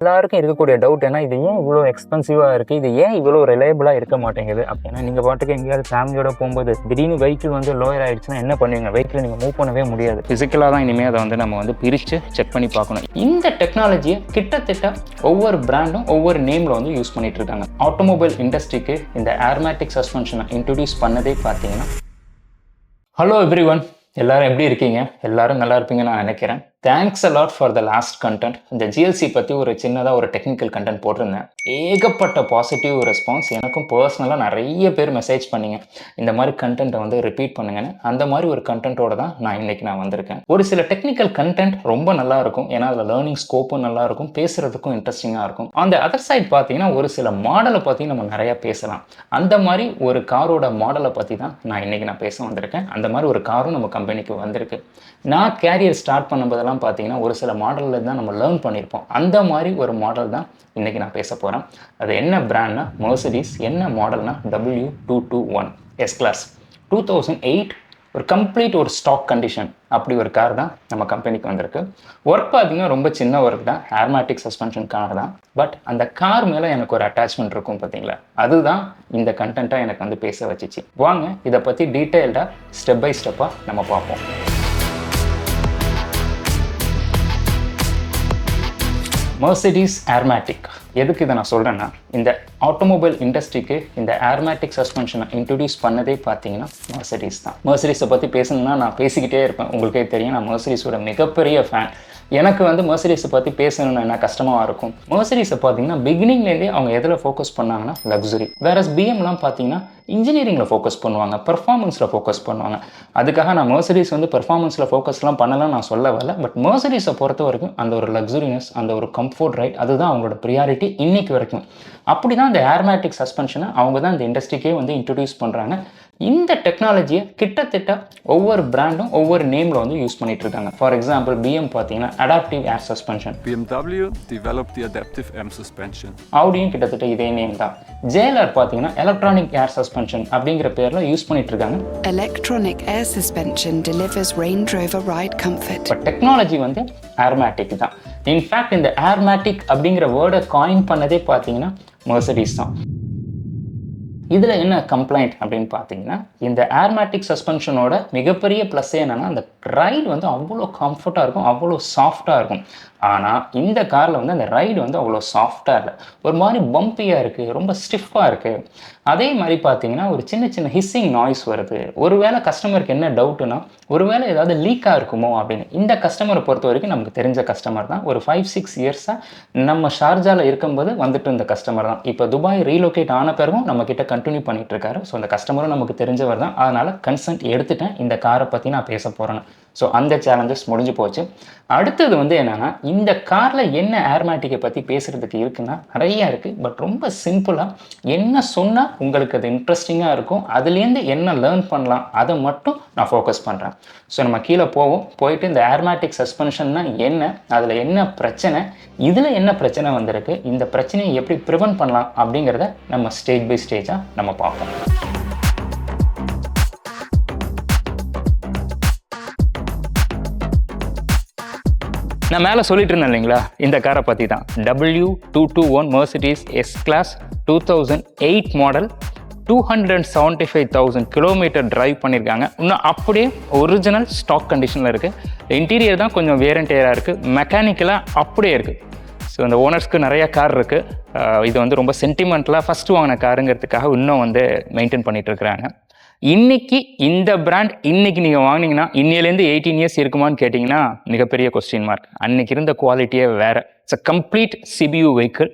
எல்லாருக்கும் இருக்கக்கூடிய டவுட் ஏன்னா இது ஏன் இவ்வளோ எக்ஸ்பென்சிவாக இருக்குது, இது ஏன் இவ்வளோ ரிலையபிளாக இருக்க மாட்டேங்குது அப்படின்னா நீங்கள் பாட்டுக்கு எங்கேயாவது ஃபேமிலியோட போகும்போது திடீர்னு வெஹிக்கிள் வந்து லோயர் ஆகிடுச்சுன்னா என்ன பண்ணுவீங்க? வெஹிக்கிள் நீங்கள் மூவ் பண்ணவே முடியாது. ஃபிசிக்கலாக தான் இனிமேல் அதை வந்து நம்ம வந்து பிரித்து செக் பண்ணி பார்க்கணும். இந்த டெக்னாலஜியை கிட்டத்தட்ட ஒவ்வொரு பிராண்டும் ஒவ்வொரு நேமில் வந்து யூஸ் பண்ணிட்டு இருக்காங்க. ஆட்டோமொபைல் இண்டஸ்ட்ரிக்கு இந்த ஏர்மேட்டிக் சஸ்பென்ஷனை இன்ட்ரடியூஸ் பண்ணதே பார்த்தீங்கன்னா ஹலோ எவ்ரி ஒன், எல்லாரும் எப்படி இருக்கீங்க? எல்லாரும் நல்லா இருப்பீங்கன்னு நான் நினைக்கிறேன். Thanks a lot for the last content. இந்த ஜிஎல்சி பற்றி ஒரு சின்னதாக ஒரு டெக்னிக்கல் கண்டென்ட் போட்டிருந்தேன். ஏகப்பட்ட பாசிட்டிவ் ரெஸ்பான்ஸ். எனக்கும் பர்சனலாக நிறைய பேர் மெசேஜ் பண்ணிங்க இந்த மாதிரி கண்டென்ட்டை வந்து ரிப்பீட் பண்ணுங்கன்னு. அந்த மாதிரி ஒரு கண்டென்ட்டோட தான் நான் வந்திருக்கேன். ஒரு சில டெக்னிக்கல் கண்டென்ட் ரொம்ப நல்லா இருக்கும், ஏன்னா அதில் லேர்னிங் ஸ்கோப்பும் நல்லா இருக்கும், பேசுறதுக்கும் இன்ட்ரெஸ்டிங்காக இருக்கும். அந்த அதர் சைட் பார்த்தீங்கன்னா ஒரு சில மாடலை பற்றி நம்ம நிறையா பேசலாம். அந்த மாதிரி ஒரு காரோட மாடலை பற்றி தான் நான் பேச வந்திருக்கேன். அந்த மாதிரி ஒரு காரும் நம்ம கம்பெனிக்கு வந்திருக்கு. நான் கேரியர் ஸ்டார்ட் பண்ணும்போதெல்லாம் பார்த்தீங்கன்னா ஒரு சில மாடலில் தான் நம்ம லேர்ன் பண்ணியிருப்போம். அந்த மாதிரி ஒரு மாடல் தான் இன்றைக்கி நான் பேச போகிறேன். அது என்ன பிராண்ட்னா மெர்சிடிஸ். என்ன மாடல்னா W221 S கிளாஸ் 2008. ஒரு கம்ப்ளீட் ஒரு ஸ்டாக் கண்டிஷன் அப்படி ஒரு கார் தான் நம்ம கம்பெனிக்கு வந்திருக்கு. ஒர்க் பார்த்தீங்கன்னா ரொம்ப சின்ன ஒர்க் தான், ஏர்மேட்டிக் சஸ்பென்ஷன் கார் தான். பட் அந்த கார் மேலே எனக்கு ஒரு அட்டாச்மெண்ட் இருக்கும் பார்த்தீங்களா, அதுதான் இந்த கண்டென்ட்டாக எனக்கு வந்து பேச வச்சிச்சு. வாங்க இதை பற்றி டீட்டெயில்டாக ஸ்டெப் பை ஸ்டெப்பாக நம்ம பார்ப்போம். மெர்சிடிஸ் ஏர்மேட்டிக். எதுக்கு இதை நான் சொல்கிறேன்னா, இந்த ஆட்டோமொபைல் இண்டஸ்ட்ரிக்கு இந்த ஏர்மேட்டிக் சஸ்பென்ஷனை இன்ட்ரடியூஸ் பண்ணதே பார்த்தீங்கன்னா மெர்சிடிஸ் தான். மெர்சிடிஸை பற்றி பேசணும்னா நான் பேசிக்கிட்டே இருப்பேன். உங்களுக்கே தெரியும், நான் மெர்சிடிஸோட மிகப்பெரிய ஃபேன். எனக்கு வந்து மெர்சிடிஸை பற்றி பேசணும்னு என்ன கஷ்டமாக இருக்கும். மெர்சிடிஸை பார்த்தீங்கன்னா பிகினிங்லேருந்தே அவங்க எதில் ஃபோக்கஸ் பண்ணாங்கன்னா லக்ஸுரி. வேறஸ் பிஎம்லாம் பார்த்தீங்கன்னா இன்ஜினியரிங்கில் ஃபோக்கஸ் பண்ணுவாங்க, பெர்ஃபார்மன்ஸில் ஃபோக்கஸ் பண்ணுவாங்க. அதுக்காக நான் மெர்சிடிஸ் வந்து பெர்ஃபார்மன்ஸில் ஃபோக்கஸ்லாம் பண்ணலாம் நான் சொல்ல வரல. பட் மெர்சிடிஸை பொறுத்த வரைக்கும் அந்த ஒரு லக்ஸுரினஸ், அந்த ஒரு கம்ஃபோர்ட் ரைட், அதுதான் அவங்களோட ப்ரியாரிட்டி இன்னைக்கு வரைக்கும். அப்படி தான் இந்த ஏர்மேட்டிக் சஸ்பென்ஷனை அவங்க தான் இந்த இண்டஸ்ட்ரிக்கே வந்து இன்ட்ரடியூஸ் பண்ணுறாங்க. இந்த டெக்னாலஜியை கிட்டத்தட்ட ஒவ்வொரு பிராண்டும் ஒவ்வொரு நேமில் வந்து யூஸ் பண்ணிட்டு இருக்காங்க. ஃபார் எக்ஸாம்பிள் பிஎம் பார்த்தீங்கன்னா adaptive air suspension. BMW developed the adaptive M suspension. ஆடியும் கிட்டத்தட்ட இதே நேம் தான். ஜேலர் பார்த்தீங்கன்னா எலக்ட்ரானிக் ஏர் சஸ்பென்ஷன் அப்படிங்கிற பேரில் யூஸ் பண்ணிட்டு இருக்காங்க. Electronic air suspension delivers Range Rover ride comfort. But technology வந்து ஏர்மேட்டிக் தான். இன்ஃபேக்ட் இந்த ஏர்மேட்டிக் அப்படிங்கிற வேர்டை காயின் பண்ணதே பார்த்தீங்கன்னா மெர்சிடிஸ் தான். இதில் என்ன கம்ப்ளைண்ட் அப்படின்னு பார்த்தீங்கன்னா, இந்த ஏர்மேட்டிக் சஸ்பென்ஷனோட மிகப்பெரிய ப்ளஸ் என்னென்னா, அந்த ரைடு வந்து அவ்வளோ கம்ஃபர்ட்டாக இருக்கும், அவ்வளோ சாஃப்டாக இருக்கும். ஆனால் இந்த காரில் வந்து அந்த ரைடு வந்து அவ்வளோ சாஃப்டாக இல்லை, ஒரு மாதிரி பம்பியாக இருக்குது, ரொம்ப ஸ்டிஃபாக இருக்குது. அதே மாதிரி பார்த்தீங்கன்னா ஒரு சின்ன சின்ன ஹிஸ்ஸிங் நாய்ஸ் வருது. ஒருவேளை கஸ்டமருக்கு என்ன டவுட்டுன்னா, ஒருவேளை ஏதாவது லீக்காக இருக்குமோ அப்படின்னு. இந்த கஸ்டமரை பொறுத்த வரைக்கும் நமக்கு தெரிஞ்ச கஸ்டமர் தான். ஒரு 5-6 இயர்ஸாக நம்ம ஷார்ஜாவில் இருக்கும்போது வந்துட்டு இருந்த கஸ்டமர் தான். இப்போ துபாய் ரீலோகேட் ஆன பிறகும் நம்ம கிட்ட கண்டினியூ பண்ணிட்டு இருக்காரு. ஸோ அந்த கஸ்டமரும் நமக்கு தெரிஞ்சவர் தான். அதனால் கன்சென்ட் எடுத்துட்டேன், இந்த காரை பற்றி நான் பேச போகிறேன்னு. ஸோ அந்த சேலஞ்சஸ் முடிஞ்சு போச்சு. அடுத்தது வந்து என்னென்னா, இந்த காரில் என்ன ஏர்மேட்டிக்கை பற்றி பேசுகிறதுக்கு இருக்குன்னா நிறையா இருக்குது. பட் ரொம்ப சிம்பிளாக என்ன சொன்னால் உங்களுக்கு அது இன்ட்ரெஸ்டிங்காக இருக்கும், அதுலேருந்து என்ன லேர்ன் பண்ணலாம் அதை மட்டும் நான் ஃபோக்கஸ் பண்ணுறேன். ஸோ நம்ம கீழே போயிட்டு இந்த ஏர்மேட்டிக் சஸ்பென்ஷன்னா என்ன, அதில் என்ன பிரச்சனை, இதில் என்ன பிரச்சனை வந்திருக்கு, இந்த பிரச்சனையை எப்படி ப்ரிவென்ட் பண்ணலாம் அப்படிங்கிறத நம்ம ஸ்டேஜ் பை ஸ்டேஜாக நம்ம பார்ப்போம். நான் மேலே சொல்லிட்டு இருந்தேன் இல்லைங்களா, இந்த காரை பற்றி தான். W221 Mercedes S class 2008 model. 275,000 kilometre drive பண்ணியிருக்காங்க. இன்னும் அப்படியே ஒரிஜினல் ஸ்டாக் கண்டிஷனில் இருக்குது. இன்டீரியர் தான் கொஞ்சம் வேர் அண்ட் டேராக இருக்குது, மெக்கானிக்கலாக அப்படியே இருக்குது. ஸோ இந்த ஓனர்ஸ்க்கு நிறையா கார் இருக்குது. இது வந்து ரொம்ப சென்டிமெண்ட்லாக ஃபஸ்ட்டு வாங்கின காருங்கிறதுக்காக இன்னும் வந்து மெயின்டைன் பண்ணிகிட்டு இருக்கிறாங்க. இன்றைக்கி இந்த பிராண்ட் இன்றைக்கி நீங்கள் வாங்கினீங்கன்னா இன்னிலேருந்து 18 இயர்ஸ் இருக்குமான்னு கேட்டிங்கன்னா மிகப்பெரிய கொஸ்டின் மார்க். அன்றைக்கி இருந்த குவாலிட்டியே வேறு. It's a complete CPU vehicle.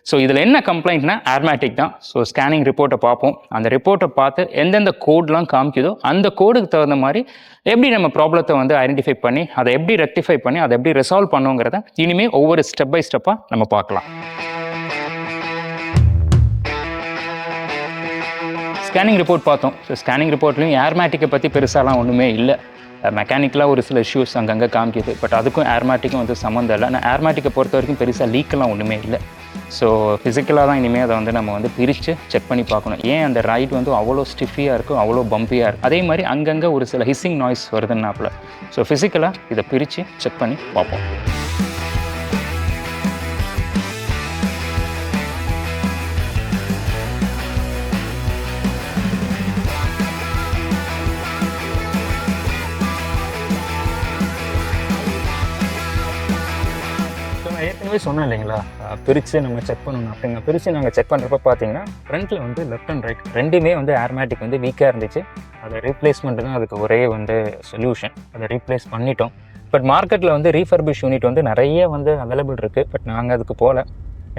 So இதில் என்ன கம்ப்ளைண்ட்னா ஏர்மேட்டிக் தான். ஸோ ஸ்கேனிங் ரிப்போர்ட்டை பார்ப்போம். அந்த ரிப்போர்ட்டை பார்த்து எந்தெந்த கோட்லாம் காமிக்குதோ அந்த கோடுக்கு தகுந்த மாதிரி எப்படி நம்ம ப்ராப்ளத்தை வந்து ஐடென்டிஃபை பண்ணி அதை எப்படி ரெக்டிஃபை பண்ணி அதை எப்படி ரிசால்வ் பண்ணுங்கிறத இனிமேல் ஒவ்வொரு ஸ்டெப் பை ஸ்டெப்பாக நம்ம பார்க்கலாம். ஸ்கேனிங் ரிப்போர்ட் பார்த்தோம். ஸோ ஸ்கேனிங் ரிப்போர்ட்லையும் ஏர்மேட்டிக்கை பற்றி பெருசாலாம் ஒன்றுமே இல்லை. மெக்கானிக்கலாக ஒரு சில இஷ்யூஸ் அங்கங்கே காமிக்குது. பட் அதுக்கும் ஏர்மேட்டிக்கும் வந்து சம்மந்தம் இல்லை. ஆனால் ஏர்மேட்டிக்கை பொறுத்த வரைக்கும் பெருசாக லீக்கெல்லாம் ஒன்றுமே இல்லை. ஸோ ஃபிசிக்கலாக தான் இனிமேல் அதை வந்து நம்ம வந்து பிரித்து செக் பண்ணி பார்க்கணும். ஏன் அந்த ரைட் வந்து அவ்வளோ ஸ்டிஃபியாக இருக்கும், அவ்வளோ பம்பியாக இருக்கும். அதே மாதிரி அங்கங்கே ஒரு சில ஹிஸ்ஸிங் நாய்ஸ் வருதுன்னாப்புல. ஸோ ஃபிசிக்கலாக இதை பிரித்து செக் பண்ணி பார்ப்போம். சொன்னேன் இல்லைங்களா, பிரித்து நம்ம செக் பண்ணணும் அப்படிங்க. பிரித்து நாங்கள் செக் பண்ணுறப்ப பார்த்தீங்கன்னா ஃப்ரண்ட்டில் வந்து லெஃப்ட் அண்ட் ரைட் ரெண்டுமே வந்து ஏர்மேட்டிக் வந்து வீக்காக இருந்துச்சு. அதை ரீப்ளேஸ்மெண்ட்டு தான் அதுக்கு ஒரே வந்து சொல்யூஷன். அதை ரீப்ளேஸ் பண்ணிட்டோம். பட் மார்க்கெட்டில் வந்து ரீஃபர்பிஷ் யூனிட் வந்து நிறைய வந்து அவைலபிள் இருக்குது. பட் நாங்கள் அதுக்கு போகல.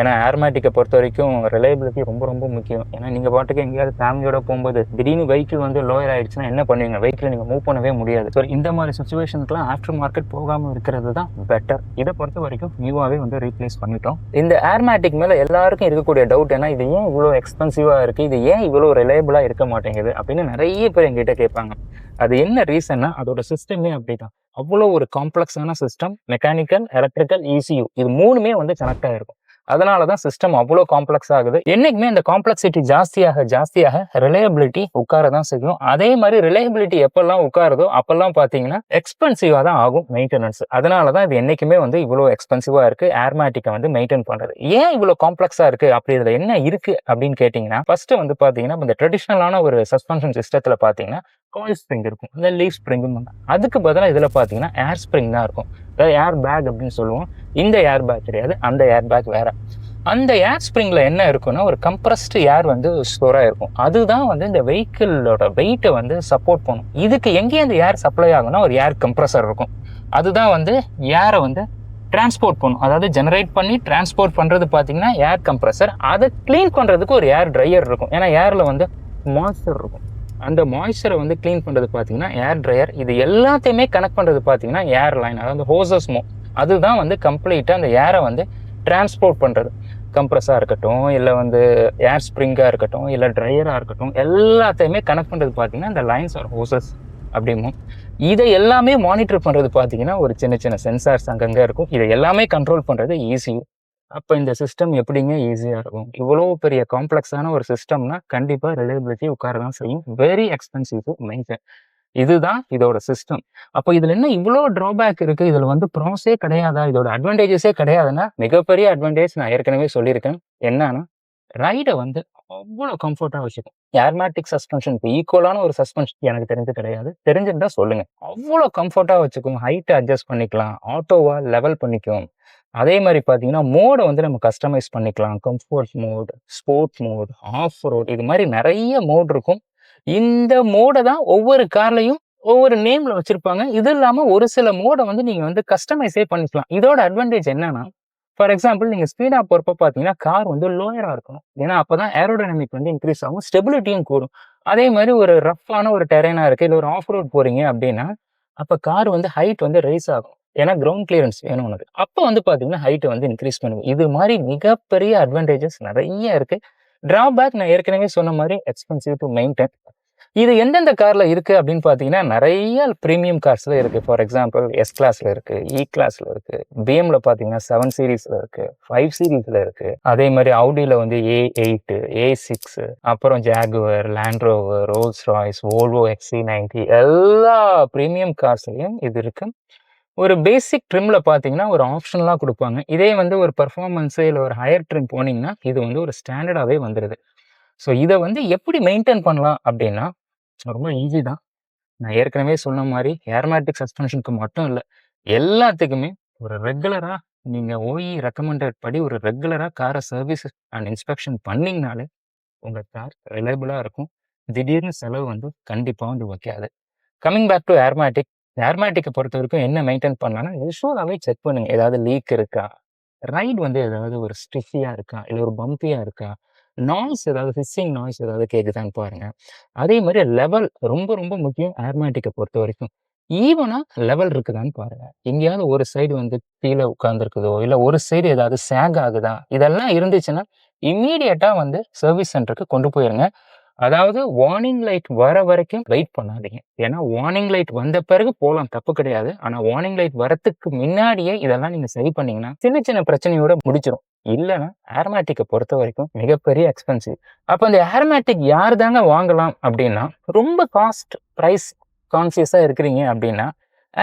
ஏன்னா ஏர்மேட்டிக்கை பொறுத்த வரைக்கும் ரிலையபிலிட்டி ரொம்ப ரொம்ப முக்கியம். ஏன்னா நீங்கள் பாட்டுக்கு எங்கேயாவது ஃபேமிலியோட போகும்போது திடீர்னு வெஹிக்கிள் வந்து லோயர் ஆகிடுச்சுன்னா என்ன பண்ணுவீங்க? வெஹிக்கிள் நீங்கள் மூவ் பண்ணவே முடியாது. ஸோ இந்த மாதிரி சுச்சுவேஷனுக்குலாம் ஆஃப்டர் மார்க்கெட் போகாமல் இருக்கிறது தான் பெட்டர். இதை பொறுத்த வரைக்கும் நியூவாகவே வந்து ரீப்ளேஸ் பண்ணிட்டோம். இந்த ஏர்மேட்டிக் மேலே எல்லாருக்கும் இருக்கக்கூடிய டவுட் என்ன, இது ஏன் இவ்வளோ எக்ஸ்பென்சிவாக இருக்குது, இது ஏன் இவ்வளோ ரிலையபிளாக இருக்க மாட்டேங்குது அப்படின்னு நிறைய பேர் எங்கிட்ட கேட்பாங்க. அது என்ன ரீசன்னா அதோட சிஸ்டமே அப்படி தான். அவ்வளோ ஒரு காம்ப்ளெக்ஸான சிஸ்டம். மெக்கானிக்கல், எலக்ட்ரிக்கல், ECU இது மூணுமே வந்து கனெக்டாக இருக்கும். அதனால தான் சிஸ்டம் அவ்வளோ காம்ப்ளெக்ஸ் ஆகுது. என்னைக்குமே இந்த காம்ப்ளெக்சிட்டி ஜாஸ்தியாக ரிலையபிலிட்டி உட்கார தான் செய்யும். அதே மாதிரி ரிலையபிலிட்டி எப்பெல்லாம் உட்காருதோ அப்பெல்லாம் பார்த்தீங்கன்னா எக்ஸ்பென்சிவாக தான் ஆகும் மெயின்டெனன்ஸ். அதனால தான் இது என்னைக்குமே வந்து இவ்வளோ எக்ஸ்பென்சிவாக இருக்குது ஏர்மேட்டிக்கை வந்து மெயின்டைன் பண்ணுறது. ஏன் இவ்வளோ காம்ப்ளெக்ஸாக இருக்குது, அப்படி இதில் என்ன இருக்குது அப்படின்னு கேட்டிங்கன்னா, ஃபஸ்ட்டு வந்து பார்த்தீங்கன்னா இந்த ட்ரெடிஷ்னலான ஒரு சஸ்பென்ஷன் சிஸ்டத்தில் பார்த்தீங்கன்னா காயில் ஸ்ப்ரிங் இருக்கும், இல்லை லீஃப் ஸ்ப்ரிங்கும். அதுக்கு பதிலாக இதில் பார்த்தீங்கன்னா ஏர் ஸ்ப்ரிங் தான் இருக்கும். அதாவது ஏர் பேக் அப்படின்னு சொல்லுவோம். இந்த ஏர் பேக் கிடையாது, அந்த ஏர் பேக் வேற. அந்த ஏர் ஸ்ப்ரிங்கில் என்ன இருக்குன்னா ஒரு கம்ப்ரஸ்டு ஏர் வந்து ஸ்டோராக இருக்கும். அதுதான் வந்து இந்த வெஹிக்கிளோட வெயிட்டை வந்து சப்போர்ட் பண்ணும். இதுக்கு எங்கேயும் அந்த ஏர் சப்ளை ஆகும்னா ஒரு ஏர் கம்ப்ரஸர் இருக்கும். அதுதான் வந்து ஏரை வந்து டிரான்ஸ்போர்ட் பண்ணும். அதாவது ஜெனரேட் பண்ணி டிரான்ஸ்போர்ட் பண்ணுறது பார்த்தீங்கன்னா ஏர் கம்ப்ரஸர். அதை க்ளீன் பண்ணுறதுக்கு ஒரு ஏர் ட்ரையர் இருக்கும். ஏன்னா ஏரில் வந்து மாய்ஸ்சர் இருக்கும். அந்த மாய்ஸ்சரை வந்து க்ளீன் பண்ணுறது பார்த்தீங்கன்னா ஏர் ட்ரையர். இது எல்லாத்தையுமே கனெக்ட் பண்ணுறது பார்த்தீங்கன்னா ஏர் லைன், அதாவது ஹோசஸ்மோ. அதுதான் வந்து கம்ப்ளீட்டாக அந்த ஏரை வந்து டிரான்ஸ்போர்ட் பண்ணுறது. கம்ப்ரஸாக இருக்கட்டும், இல்லை வந்து ஏர் ஸ்ப்ரிங்காக இருக்கட்டும், இல்லை ட்ரையராக இருக்கட்டும், எல்லாத்தையுமே கனெக்ட் பண்ணுறது பார்த்தீங்கன்னா இந்த லைன்ஸ் ஆர் ஹோசஸ் அப்படிமோ. இதை எல்லாமே மானிட்டர் பண்ணுறது பார்த்தீங்கன்னா ஒரு சின்ன சின்ன சென்சார்ஸ் அங்கங்கே இருக்கும். இதை எல்லாமே கண்ட்ரோல் பண்ணுறது ECU. அப்போ இந்த சிஸ்டம் எப்படிங்க ஈஸியாக இருக்கும்? இவ்வளோ பெரிய காம்ப்ளெக்ஸான ஒரு சிஸ்டம்னா கண்டிப்பாக ரிலையபிலிட்டி உட்கார தான் செய்யும். Very expensive to maintain. இதுதான் இதோட சிஸ்டம். அப்போ இதில் என்ன இவ்வளோ ட்ராபேக் இருக்குது, இதில் வந்து ப்ராஸே கிடையாதா, இதோட அட்வான்டேஜஸே கிடையாதுன்னா மிகப்பெரிய அட்வான்டேஜ் நான் ஏற்கனவே சொல்லியிருக்கேன். என்னன்னா ரைடை வந்து அவ்வளோ கம்ஃபர்ட்டாக வச்சுக்கும். ஏர்மேட்டிக் சஸ்பென்ஷனுக்கு ஈக்குவலான ஒரு சஸ்பென்ஷன் எனக்கு தெரிஞ்சு கிடையாது. தெரிஞ்சிருந்தா சொல்லுங்க. அவ்வளோ கம்ஃபர்ட்டாக வச்சுக்கும். ஹைட்டை அட்ஜஸ்ட் பண்ணிக்கலாம், ஆட்டோவா லெவல் பண்ணிக்கும். அதே மாதிரி பார்த்தீங்கன்னா மோடை வந்து நம்ம கஸ்டமைஸ் பண்ணிக்கலாம். Comfort mode, sport mode, off road, இது மாதிரி நிறைய மோட் இருக்கும். இந்த மோடை தான் ஒவ்வொரு கார்லையும் ஒவ்வொரு நேம்ல வச்சிருப்பாங்க. இது இல்லாமல் ஒரு சில மோடை வந்து நீங்கள் வந்து கஸ்டமைஸே பண்ணிக்கலாம். இதோட அட்வான்டேஜ் என்னன்னா, ஃபார் எக்ஸாம்பிள் நீங்கள் ஸ்பீடாக போகிறப்ப பார்த்தீங்கன்னா கார் வந்து லோயராக இருக்கணும். ஏன்னா அப்போ தான் ஏரோடைனமிக் வந்து இன்க்ரீஸ் ஆகும், ஸ்டெபிலிட்டியும் கூடும். அதே மாதிரி ஒரு ரஃப்பான ஒரு டெரெயினாக இருக்குது, இல்லை ஒரு ஆஃப் ரோட் போகிறீங்க அப்படின்னா அப்போ கார் வந்து ஹைட் வந்து ரைஸ் ஆகும். ஏன்னா கிரவுண்ட் கிளியரன்ஸ் வேணும் உனக்கு. அப்போ வந்து பார்த்தீங்கன்னா ஹைட்டை வந்து இன்க்ரீஸ் பண்ணுவோம். இது மாதிரி மிகப்பெரிய அட்வான்டேஜஸ் நிறைய இருக்குது. ட்ராபேக் நான் ஏற்கனவே சொன்ன மாதிரி எக்ஸ்பென்சிவ் டு மெயின்டைன். இது எந்தெந்த கார்ல இருக்கு அப்படின்னு பார்த்தீங்கன்னா நிறைய ப்ரீமியம் கார்ஸ்ல இருக்கு. ஃபார் எக்ஸாம்பிள் S கிளாஸ்ல இருக்கு, E கிளாஸ்ல இருக்கு, BMல பார்த்தீங்கன்னா 7 சீரீஸ்ல இருக்கு, 5 சீரீஸ்ல இருக்கு. அதே மாதிரி Audiல வந்து A8, A6, அப்புறம் Jaguar, land rover, Rolls Royce, Volvo XC90 எல்லா ப்ரீமியம் கார்ஸ்லையும் இது இருக்கு. ஒரு பேசிக் ட்ரிம்ல பார்த்தீங்கன்னா ஒரு ஆப்ஷனலாக கொடுப்பாங்க. இதே வந்து ஒரு பர்ஃபார்மன்ஸு இல்லை ஒரு ஹையர் ட்ரிம் போனீங்கன்னா இது வந்து ஒரு ஸ்டாண்டர்டாகவே வந்துடுது. ஸோ இதை வந்து எப்படி மெயின்டைன் பண்ணலாம் அப்படின்னா ரொம்ப ஈஸி தான். நான் ஏற்கனவே சொன்ன மாதிரி ஏர்மேட்டிக் சஸ்பென்ஷனுக்கு மட்டும் இல்லை, எல்லாத்துக்குமே ஒரு ரெகுலராக நீங்கள் OE ரெக்கமெண்டட் படி ஒரு ரெகுலராக காரை சர்வீஸ் அண்ட் இன்ஸ்பெக்ஷன் பண்ணிங்கனாலே உங்கள் கார் ரிலையபிளாக இருக்கும். திடீர்னு செலவு வந்து கண்டிப்பாக வந்து வைக்காது. கம்மிங் பேக் டு ஏர்மேட்டிக். ஏர்மேட்டிக்கை பொறுத்த வரைக்கும் என்ன மெயின்டைன் பண்ணலாம்னா யூஸ்வலாகவே செக் பண்ணுங்கள். ஏதாவது லீக் இருக்கா, ரைடு வந்து ஏதாவது ஒரு ஸ்டிஃபியாக இருக்கா, இல்லை ஒரு பம்பியாக இருக்கா, நாய்ஸ் ஏதாவது ஹிஸ்ஸிங் நாய்ஸ் ஏதாவது கேட்குதான்னு பாருங்கள். அதே மாதிரி லெவல் ரொம்ப ரொம்ப முக்கியம் ஏர்மேட்டிக்கை பொறுத்த வரைக்கும். ஈவனாக லெவல் இருக்குதான்னு பாருங்கள். எங்கேயாவது ஒரு சைடு வந்து கீழே உட்காந்துருக்குதோ, இல்லை ஒரு சைடு ஏதாவது சேக் ஆகுதா, இதெல்லாம் இருந்துச்சுன்னா இம்மீடியட்டாக வந்து சர்வீஸ் சென்டருக்கு கொண்டு போயிருங்க. அதாவது வார்னிங் லைட் வர வரைக்கும் வெயிட் பண்ணாதீங்க. ஏன்னா வார்னிங் லைட் வந்த பிறகு போகலாம், தப்பு கிடையாது. ஆனால் வார்னிங் லைட் வரத்துக்கு முன்னாடியே இதெல்லாம் நீங்கள் சரி பண்ணீங்கன்னா சின்ன சின்ன பிரச்சனையோட முடிச்சிடும். இல்லைன்னா ஏர்மேட்டிக்கை பொறுத்த வரைக்கும் மிகப்பெரிய எக்ஸ்பென்சிவ். அப்போ அந்த ஏர்மேட்டிக் யார் தாங்க வாங்கலாம் அப்படின்னா, ரொம்ப காஸ்ட் ப்ரைஸ் கான்சியஸாக இருக்கிறீங்க அப்படின்னா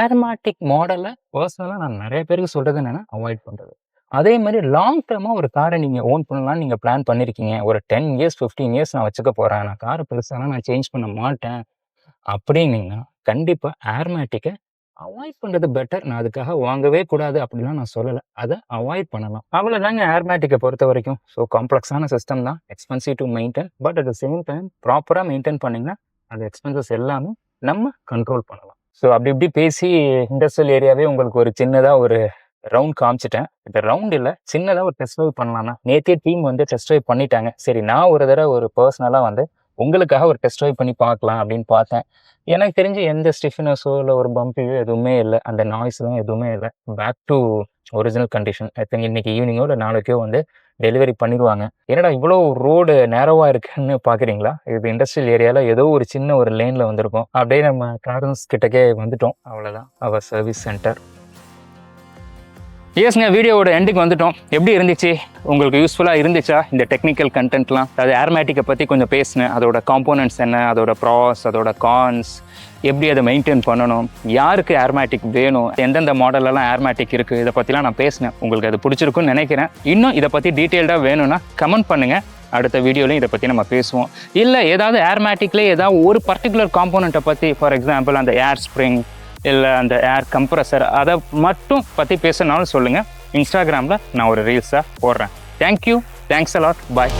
ஏர்மேட்டிக் மாடலை பர்சனலாக நான் நிறைய பேருக்கு சொல்கிறது என்னென்னா அவாய்ட் பண்ணுறது. அதே மாதிரி லாங் டேர்மாக ஒரு காரை நீங்கள் ஓன் பண்ணலாம்னு நீங்கள் பிளான் பண்ணியிருக்கீங்க. ஒரு 10 இயர்ஸ் 15 இயர்ஸ் நான் வச்சுக்க போகிறேன், நான் காரை பெருசாலாம் நான் சேஞ்ச் பண்ண மாட்டேன் அப்படின்னீங்கன்னா கண்டிப்பாக ஏர்மேட்டிக்கை அவாய்ட் பண்ணுறது பெட்டர். நான் அதுக்காக வாங்கவே கூடாது அப்படிலாம் நான் சொல்லலை. அதை அவாய்ட் பண்ணலாம். அவ்வளோதாங்க ஏர்மேட்டிக்கை பொறுத்த வரைக்கும். ஸோ காம்ப்ளெக்ஸான சிஸ்டம் தான், expensive to maintain. But at the same time ப்ராப்பராக மெயின்டைன் பண்ணிங்கன்னா அந்த எக்ஸ்பென்சஸ் எல்லாமே நம்ம கண்ட்ரோல் பண்ணலாம். ஸோ அப்படி இப்படி பேசி இண்டஸ்ட்ரியல் ஏரியாவே உங்களுக்கு ஒரு சின்னதாக ஒரு ரவுண்ட் காமிச்சிட்டேன். இப்போ ரவுண்ட் இல்லை, சின்னதாக ஒரு டெஸ்ட் ட்ரைவ் பண்ணலாம்னா நேற்றே டீம் வந்து டெஸ்ட் ட்ரைவ் பண்ணிட்டாங்க. சரி, நான் ஒரு தடவை ஒரு பர்சனலாக வந்து உங்களுக்காக ஒரு டெஸ்ட் ட்ரைவ் பண்ணி பார்க்கலாம் அப்படின்னு பார்த்தேன். எனக்கு தெரிஞ்சு எந்த ஸ்டிஃபினஸோ இல்லை ஒரு பம்பியோ எதுவுமே இல்லை, அந்த நாய்ஸ்லாம் எதுவுமே இல்லை. Back to original condition. I think இன்னைக்கு ஈவினிங்கோ இல்லை நாளைக்கோ வந்து டெலிவரி பண்ணிடுவாங்க. என்னடா இவ்வளோ ரோடு நேரோவாக இருக்குன்னு பார்க்குறீங்களா? இது இண்டஸ்ட்ரியல் ஏரியாவில் ஏதோ ஒரு சின்ன ஒரு லேனில் வந்திருக்கோம். அப்படியே நம்ம கார்டன்ஸ் கிட்டக்கே வந்துட்டோம். அவ்வளோதான் அவர் சர்வீஸ் சென்டர். எஸ்ங்க, வீடியோவோட எண்டுக்கு வந்துட்டோம். எப்படி இருந்துச்சு? உங்களுக்கு யூஸ்ஃபுல்லாக இருந்துச்சா இந்த டெக்னிக்கல் கண்டென்ட்லாம்? அது ஏர்மேட்டிக்கை பற்றி கொஞ்சம் பேசினேன். அதோட காம்போனன்ட்ஸ் என்ன, அதோட ப்ராஸ், அதோட கான்ஸ், எப்படி அதை மெயின்டைன் பண்ணணும், யாருக்கு ஏர்மேட்டிக் வேணும், எந்தெந்த மாடலெல்லாம் ஏர்மேட்டிக் இருக்குது, இதை பற்றிலாம் நான் பேசினேன். உங்களுக்கு அது பிடிச்சிருக்குன்னு நினைக்கிறேன். இன்னும் இதை பற்றி டீட்டெயில்டாக வேணும்னா கமெண்ட் பண்ணுங்கள். அடுத்த வீடியோலையும் இதை பற்றி நம்ம பேசுவோம். இல்லை ஏதாவது ஏர்மேட்டிக்லேயே ஏதாவது ஒரு பர்டிகுலர் காம்போனண்ட்டை பற்றி, ஃபார் எக்ஸாம்பிள் அந்த ஏர் ஸ்ப்ரிங் இல்லை அந்த ஏர் கம்ப்ரஸர், அதை மட்டும் பற்றி பேசினாலும் சொல்லுங்கள். இன்ஸ்டாகிராமில் நான் ஒரு ரீல்ஸாக போடுறேன். Thank you, thanks a lot, bye.